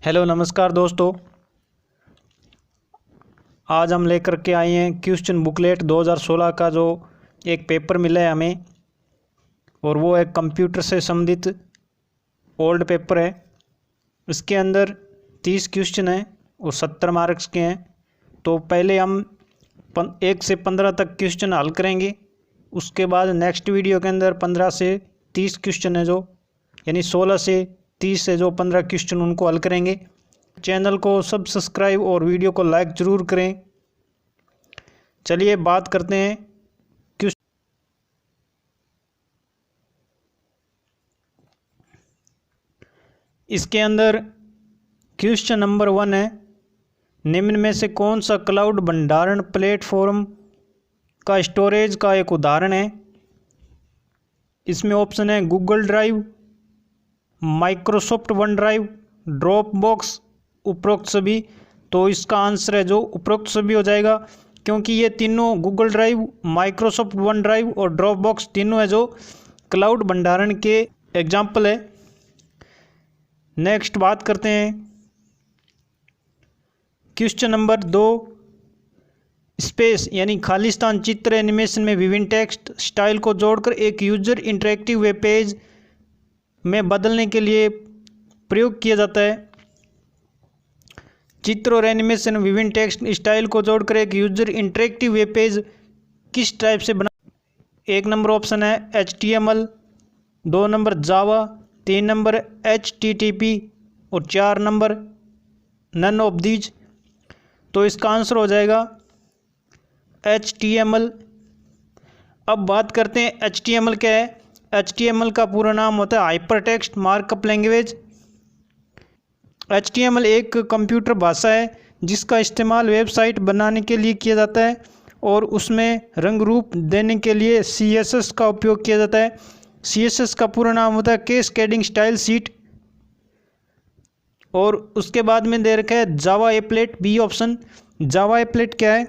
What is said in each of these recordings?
Hello नमस्कार दोस्तों। आज हम लेकर के आए हैं क्वेश्चन बुकलेट 2016 का जो एक पेपर मिला है हमें, और वो एक कंप्यूटर से संबंधित ओल्ड पेपर है। इसके अंदर 30 क्वेश्चन हैं और 70 मार्क्स के हैं। तो पहले हम 1 से 15 तक क्वेश्चन हल करेंगे। उसके बाद नेक्स्ट वीडियो के अंदर 15 से 30 क्वेश्चन है, जो यानी 16 से 30 से जो 15 क्वेश्चन उनको हल करेंगे। चैनल को सब्सक्राइब और वीडियो को लाइक ज़रूर करें। चलिए बात करते हैं क्वेश्चन। इसके अंदर क्वेश्चन नंबर 1 है, निम्न में से कौन सा क्लाउड भंडारण प्लेटफॉर्म का स्टोरेज का एक उदाहरण है। इसमें ऑप्शन है Google drive, Microsoft one drive, drop box, उपरोक्त सभी। तो इसका आंसर है जो उपरोक्त सभी हो जाएगा, क्योंकि ये तीनों Google drive, Microsoft one drive और ड्रॉप बॉक्स तीनों है जो क्लाउड भंडारण के एग्जाम्पल है। नेक्स्ट बात करते हैं क्वेश्चन नंबर 2, स्पेस यानी खालिस्तान चित्र एनिमेशन में विभिन्न टेक्स्ट स्टाइल को जोड़कर एक यूजर इंटरेक्टिव वेब पेज में बदलने के लिए प्रयोग किया जाता है। चित्र और एनिमेशन विभिन्न टेक्स्ट स्टाइल को जोड़कर एक यूजर इंटरेक्टिव वेब पेज किस टाइप से बना। 1 नंबर ऑप्शन है HTML, 2 नंबर जावा, 3 नंबर HTTP और 4 नंबर नन ऑफ दीज। तो इसका आंसर हो जाएगा HTML। अब बात करते हैं HTML क्या है। HTML का पूरा नाम होता है hyper text markup language. HTML एक कंप्यूटर भाषा है जिसका इस्तेमाल वेबसाइट बनाने के लिए किया जाता है, और उसमें रंग रूप देने के लिए CSS का उपयोग किया जाता है। CSS का पूरा नाम होता है कैस्केडिंग स्टाइल शीट। और उसके बाद में दे रखा है Java applet, B option. Java applet क्या है?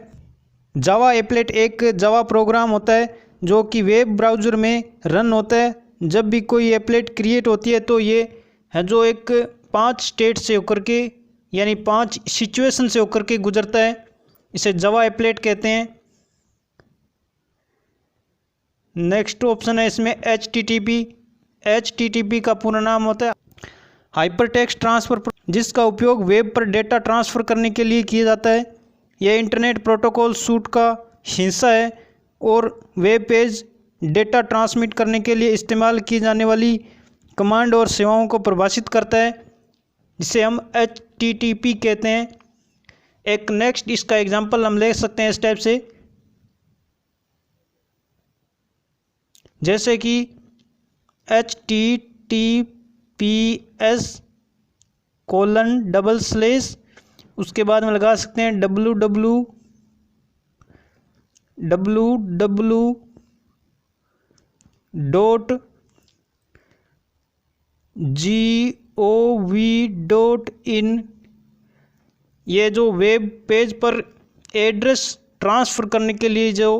जावा एप्लेट एक जावा प्रोग्राम होता है जो कि वेब ब्राउज़र में रन होता है। जब भी कोई एप्लेट क्रिएट होती है तो ये है जो एक 5 स्टेट से होकर के, यानी 5 सिचुएशन से होकर के गुजरता है। इसे जावा एप्लेट कहते हैं। नेक्स्ट ऑप्शन है इसमें HTTP। HTTP का पूरा नाम होता है हाइपर टेक्स्ट ट्रांसफर, जिसका उपयोग वेब पर डेटा ट्रांसफ़र करने के लिए किया जाता है। यह इंटरनेट प्रोटोकॉल सूट का हिस्सा है और वेब पेज डेटा ट्रांसमिट करने के लिए इस्तेमाल की जाने वाली कमांड और सेवाओं को परिभाषित करता है, जिसे हम HTTP कहते हैं। एक नेक्स्ट इसका एग्जांपल हम ले सकते हैं इस टाइप से, जैसे कि https:// उसके बाद में लगा सकते हैं www.gov.in। ये जो वेब पेज पर एड्रेस ट्रांसफ़र करने के लिए जो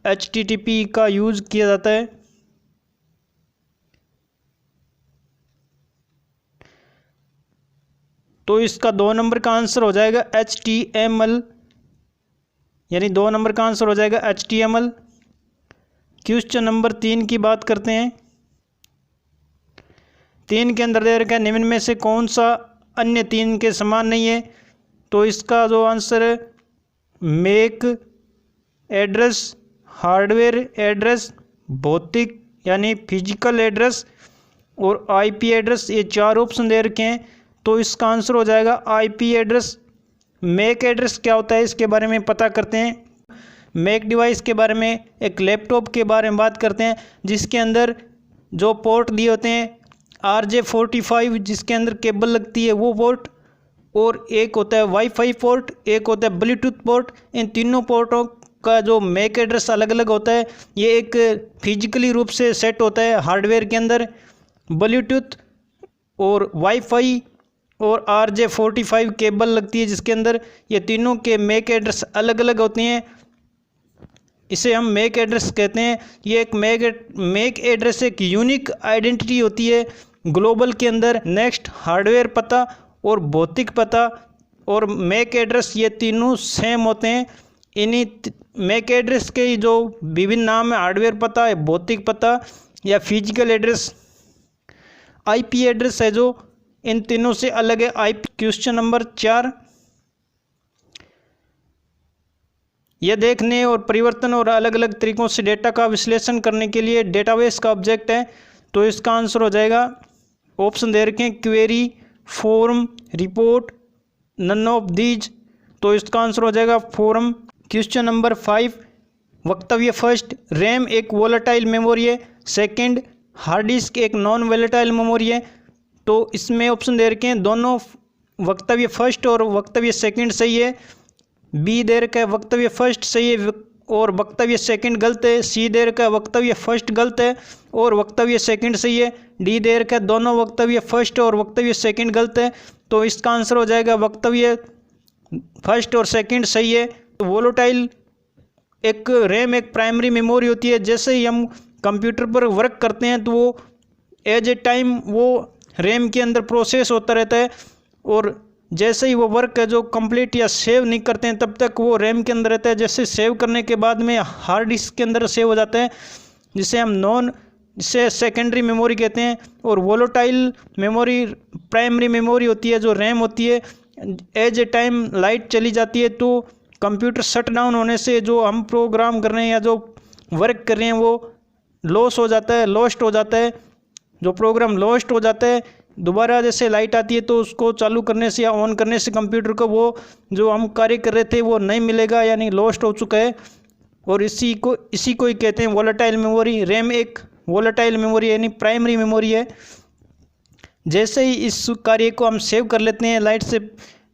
HTTP का यूज़ किया जाता है। तो इसका 2 नंबर का आंसर हो जाएगा HTML, यानी 2 नंबर का आंसर हो जाएगा HTML। क्वेश्चन नंबर 3 की बात करते हैं। 3 के अंदर दे रखा है निम्न में से कौन सा अन्य 3 के समान नहीं है। तो इसका जो आंसर है मेक एड्रेस, हार्डवेयर एड्रेस, भौतिक यानी फिजिकल एड्रेस और IP एड्रेस, ये 4 ऑप्शन दे रखे हैं। तो इसका आंसर हो जाएगा IP एड्रेस। मैक एड्रेस क्या होता है इसके बारे में पता करते हैं। मैक डिवाइस के बारे में, एक लैपटॉप के बारे में बात करते हैं, जिसके अंदर जो पोर्ट दिए होते हैं RJ45, जिसके अंदर केबल लगती है वो पोर्ट, और एक होता है वाईफाई पोर्ट, एक होता है ब्लूटूथ पोर्ट। इन तीनों पोर्टों का जो मैक एड्रेस अलग अलग होता है। ये एक फिजिकली रूप से सेट होता है हार्डवेयर के अंदर। ब्लूटूथ और वाईफाई और RJ45 केबल लगती है जिसके अंदर, ये तीनों के मैक एड्रेस अलग अलग होते हैं। इसे हम मैक एड्रेस कहते हैं। ये एक मैक एड्रेस एक यूनिक आइडेंटिटी होती है ग्लोबल के अंदर। नेक्स्ट हार्डवेयर पता और भौतिक पता और मैक एड्रेस ये तीनों सेम होते हैं। इन्हीं मैक एड्रेस के जो विभिन्न नाम है, हार्डवेयर पता है, भौतिक पता या फिजिकल एड्रेस। आईपी एड्रेस है जो इन तीनों से अलग है। आईपी क्वेश्चन नंबर 4, यह देखने और परिवर्तन और अलग अलग तरीकों से डेटा का विश्लेषण करने के लिए डेटाबेस का ऑब्जेक्ट है। तो इसका आंसर हो जाएगा, ऑप्शन दे रखे हैं, query, form, report, none of these. तो इसका आंसर हो जाएगा फॉर्म। क्वेश्चन नंबर 5, वक्तव्य फर्स्ट, रैम एक वोलेटाइल मेमोरी है। सेकंड, हार्ड डिस्क एक नॉन वोलेटाइल मेमोरी है। तो इसमें ऑप्शन दे रखे हैं, दोनों वक्तव्य फर्स्ट और वक्तव्य सेकंड सही है। बी दे रखा है वक्तव्य फर्स्ट सही है और वक्तव्य सेकंड गलत है। सी दे रखा है वक्तव्य फर्स्ट गलत है और वक्तव्य सेकंड सही है। डी दे रखा है दोनों वक्तव्य फर्स्ट और वक्तव्य सेकंड गलत है। तो इसका आंसर हो जाएगा वक्तव्य फर्स्ट और सेकंड सही है। तो वोलेटाइल एक रैम एक प्राइमरी मेमोरी होती है। जैसे ही हम कंप्यूटर पर वर्क करते हैं तो वो एज ए टाइम वो रैम के अंदर प्रोसेस होता रहता है और जैसे ही वो वर्क है जो कंप्लीट या सेव नहीं करते हैं तब तक वो रैम के अंदर रहता है। जैसे सेव करने के बाद में हार्ड डिस्क के अंदर सेव हो जाता है, जिसे सेकेंडरी मेमोरी कहते हैं। और वोलेटाइल मेमोरी प्राइमरी मेमोरी होती है जो रैम होती है। एज ए टाइम लाइट चली जाती है तो कंप्यूटर शट डाउन होने से जो हम प्रोग्राम कर रहे हैं या जो वर्क कर रहे हैं वो लॉस हो जाता है, लॉस्ट हो जाता है। जो प्रोग्राम लॉस्ट हो जाता है, दोबारा जैसे लाइट आती है तो उसको चालू करने से या ऑन करने से कंप्यूटर को वो जो हम कार्य कर रहे थे वो नहीं मिलेगा, यानी लॉस्ट हो चुका है। और इसी को ही कहते हैं वोलेटाइल मेमोरी। रैम एक वोलेटाइल मेमोरी यानी प्राइमरी मेमोरी है। जैसे ही इस कार्य को हम सेव कर लेते हैं लाइट से,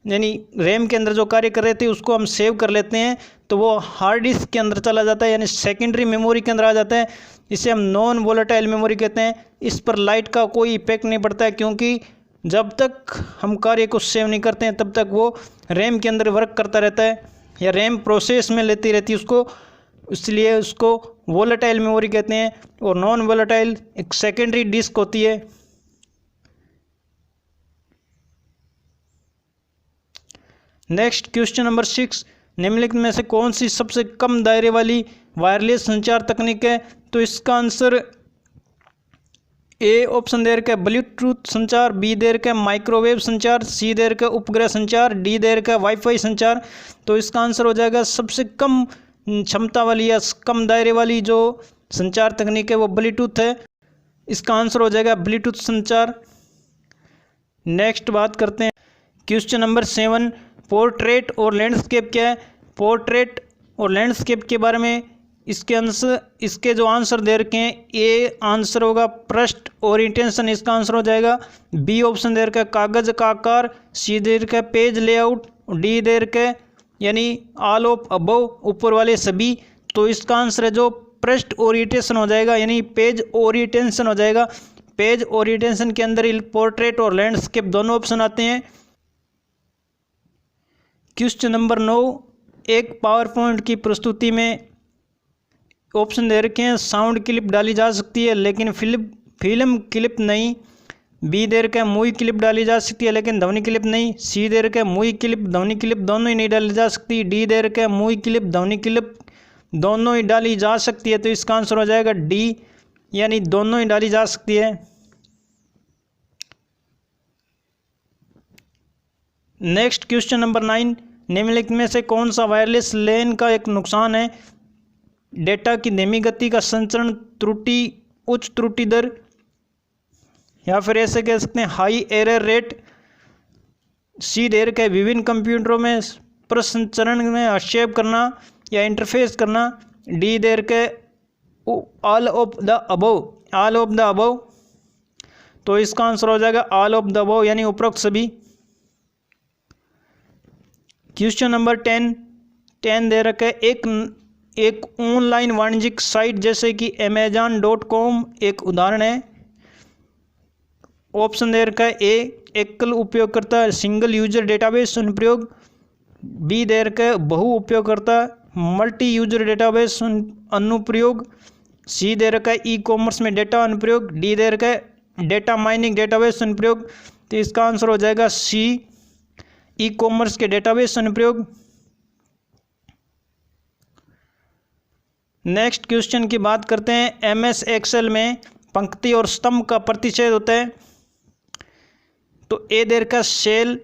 यानी रैम के अंदर जो कार्य कर रहे थे उसको हम सेव कर लेते हैं तो वो हार्ड डिस्क के अंदर चला जाता है, यानी सेकेंडरी मेमोरी के अंदर आ जाता है। इसे हम नॉन वोलेटाइल मेमोरी कहते हैं। इस पर लाइट का कोई इफेक्ट नहीं पड़ता है क्योंकि जब तक हम कार्य को सेव नहीं करते हैं तब तक वो रैम के अंदर वर्क करता रहता है या रैम प्रोसेस में लेती रहती है उसको, इसलिए उसको वोलेटाइल मेमोरी कहते हैं। और नॉन वोलेटाइल एक सेकेंडरी डिस्क होती है। नेक्स्ट क्वेश्चन नंबर 6, निम्नलिखित में से कौन सी सबसे कम दायरे वाली वायरलेस संचार तकनीक है। तो इसका आंसर ए ऑप्शन दे रखा है ब्लूटूथ संचार, बी दे रखा है माइक्रोवेव संचार, सी दे रखा है उपग्रह संचार, डी दे रखा है वाईफाई संचार। तो इसका आंसर हो जाएगा सबसे कम क्षमता वाली या कम दायरे वाली जो संचार तकनीक है वो ब्लूटूथ है। इसका आंसर हो जाएगा ब्लूटूथ संचार। नेक्स्ट बात करते हैं क्वेश्चन नंबर 7, पोर्ट्रेट और लैंडस्केप क्या है। पोर्ट्रेट और लैंडस्केप के बारे में इसके जो आंसर दे रखे हैं, ए आंसर होगा पृष्ठ ओरिएंटेशन, इसका आंसर हो जाएगा। बी ऑप्शन दे रखा है कागज का आकार, सी दे रखा है पेज लेआउट, डी दे रखा है यानी ऑल ऑफ अबव ऊपर वाले सभी। तो इसका आंसर है जो पृष्ठ ओरिएंटेशन हो जाएगा, यानी पेज ओरिएंटेशन हो जाएगा। पेज ओरिएंटेशन के अंदर पोर्ट्रेट और लैंडस्केप दोनों ऑप्शन आते हैं। क्वेश्चन नंबर 9, एक पावर पॉइंट की प्रस्तुति में ऑप्शन दे रखे हैं साउंड क्लिप डाली जा सकती है लेकिन फिल्म क्लिप नहीं। बी दे रखा है मूवी क्लिप डाली जा सकती है लेकिन ध्वनि क्लिप नहीं। सी दे रखा है मूवी क्लिप ध्वनि क्लिप दोनों ही नहीं डाली जा सकती। डी दे रखा है मूवी क्लिप ध्वनि क्लिप दोनों ही डाली जा सकती है। तो इसका आंसर हो जाएगा डी, यानी दोनों ही डाली जा सकती है। नेक्स्ट क्वेश्चन नंबर 9, निम्नलिखित में से कौन सा वायरलेस लैन का एक नुकसान है। डेटा की धीमी गति का संचरण त्रुटि, उच्च त्रुटि दर, या फिर ऐसे कह सकते हैं हाई एरर रेट। सी दे रखा है विभिन्न कंप्यूटरों में प्रसंचरण में हस्तक्षेप करना या इंटरफेस करना। डी दे रखा है ऑल ऑफ द अबव। तो इसका आंसर हो जाएगा ऑल ऑफ द अबव, यानी उपरोक्त सभी। क्वेश्चन नंबर 10 दे रखा है एक ऑनलाइन वाणिज्यिक साइट जैसे कि amazon.com एक उदाहरण है। ऑप्शन दे रखा है ए एकल उपयोगकर्ता सिंगल यूजर डेटाबेस अनुप्रयोग, बी दे रखा है बहु उपयोगकर्ता मल्टी यूजर डेटाबेस अनुप्रयोग, सी दे रखा है ई कॉमर्स में डेटा अनुप्रयोग, डी दे रखा है डेटा माइनिंग डेटाबेस अनुप्रयोग। तो इसका आंसर हो जाएगा सी, ई कॉमर्स के डेटाबेस अनुप्रयोग। नेक्स्ट क्वेश्चन की बात करते हैं। एमएस एक्सेल में पंक्ति और स्तंभ का प्रतिच्छेद होता है। तो ए देर का सेल,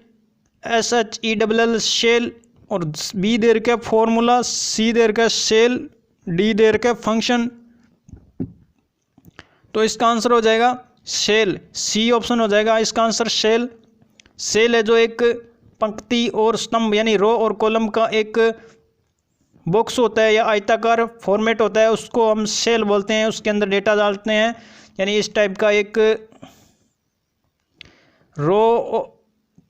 SHELL सेल, और बी देर का फॉर्मूला, सी देर का सेल, डी देर का फंक्शन। तो इसका आंसर हो जाएगा सेल, सी ऑप्शन हो जाएगा इसका आंसर सेल। सेल है जो एक पंक्ति और स्तंभ यानी रो और कॉलम का एक बॉक्स होता है या आयताकार फॉर्मेट होता है, उसको हम सेल बोलते हैं। उसके अंदर डेटा डालते हैं, यानी इस टाइप का एक रो,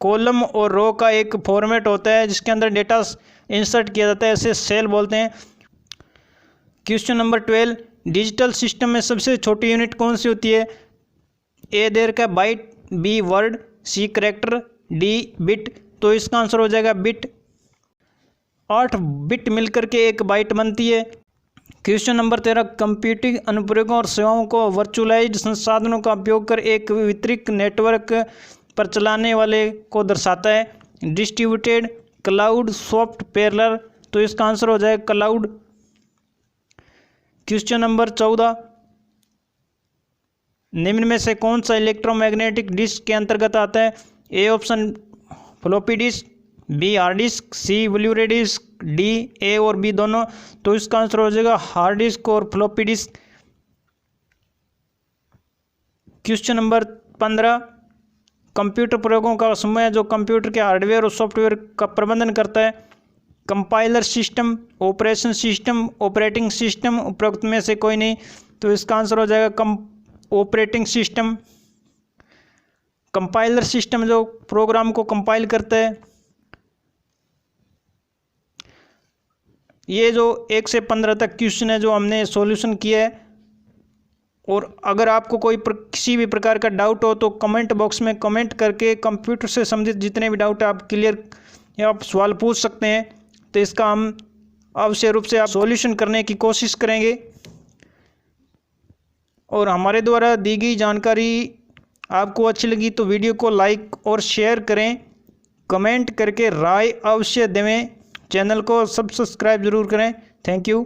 कॉलम और रो का एक फॉर्मेट होता है जिसके अंदर डेटा इंसर्ट किया जाता है, ऐसे सेल बोलते हैं। क्वेश्चन नंबर 12, डिजिटल सिस्टम में सबसे छोटी यूनिट कौन सी होती है? ए देर का बाइट, बी वर्ड, सी कैरेक्टर, डी बिट। तो इसका आंसर हो जाएगा बिट। 8 बिट मिलकर के एक बाइट बनती है। क्वेश्चन नंबर 13, कंप्यूटिंग अनुप्रयोगों और सेवाओं को वर्चुअलाइज्ड संसाधनों का उपयोग कर एक वितरित नेटवर्क पर चलाने वाले को दर्शाता है। Distributed, cloud, soft, parallel. तो इसका आंसर हो जाएगा क्लाउड। क्वेश्चन नंबर 14, निम्न में से कौन सा इलेक्ट्रोमैग्नेटिक डिस्क के अंतर्गत आता है? A option floppy disk, B hard disk, C Blu-ray disk, D A और बी दोनों। तो इसका आंसर हो जाएगा हार्ड डिस्क और floppy disk. Question number 15, computer प्रयोगों का समूह जो कंप्यूटर के हार्डवेयर और सॉफ्टवेयर का प्रबंधन करता है। Compiler system, operation system, operating system, उपरोक्त में से कोई नहीं। तो इसका आंसर हो जाएगा ऑपरेटिंग सिस्टम। कंपाइलर सिस्टम जो प्रोग्राम को कंपाइल करता है। ये जो 1 से 15 तक क्वेश्चन है जो हमने सॉल्यूशन किया है। और अगर आपको कोई किसी भी प्रकार का डाउट हो तो कमेंट बॉक्स में कमेंट करके कंप्यूटर से संबंधित जितने भी डाउट है आप क्लियर या आप सवाल पूछ सकते हैं। तो इसका हम अवश्य रूप से आप सॉल्यूशन करने की कोशिश करेंगे। और हमारे द्वारा दी गई जानकारी आपको अच्छी लगी तो वीडियो को लाइक और शेयर करें, कमेंट करके राय अवश्य दें, चैनल को सब्सक्राइब जरूर करें। Thank you.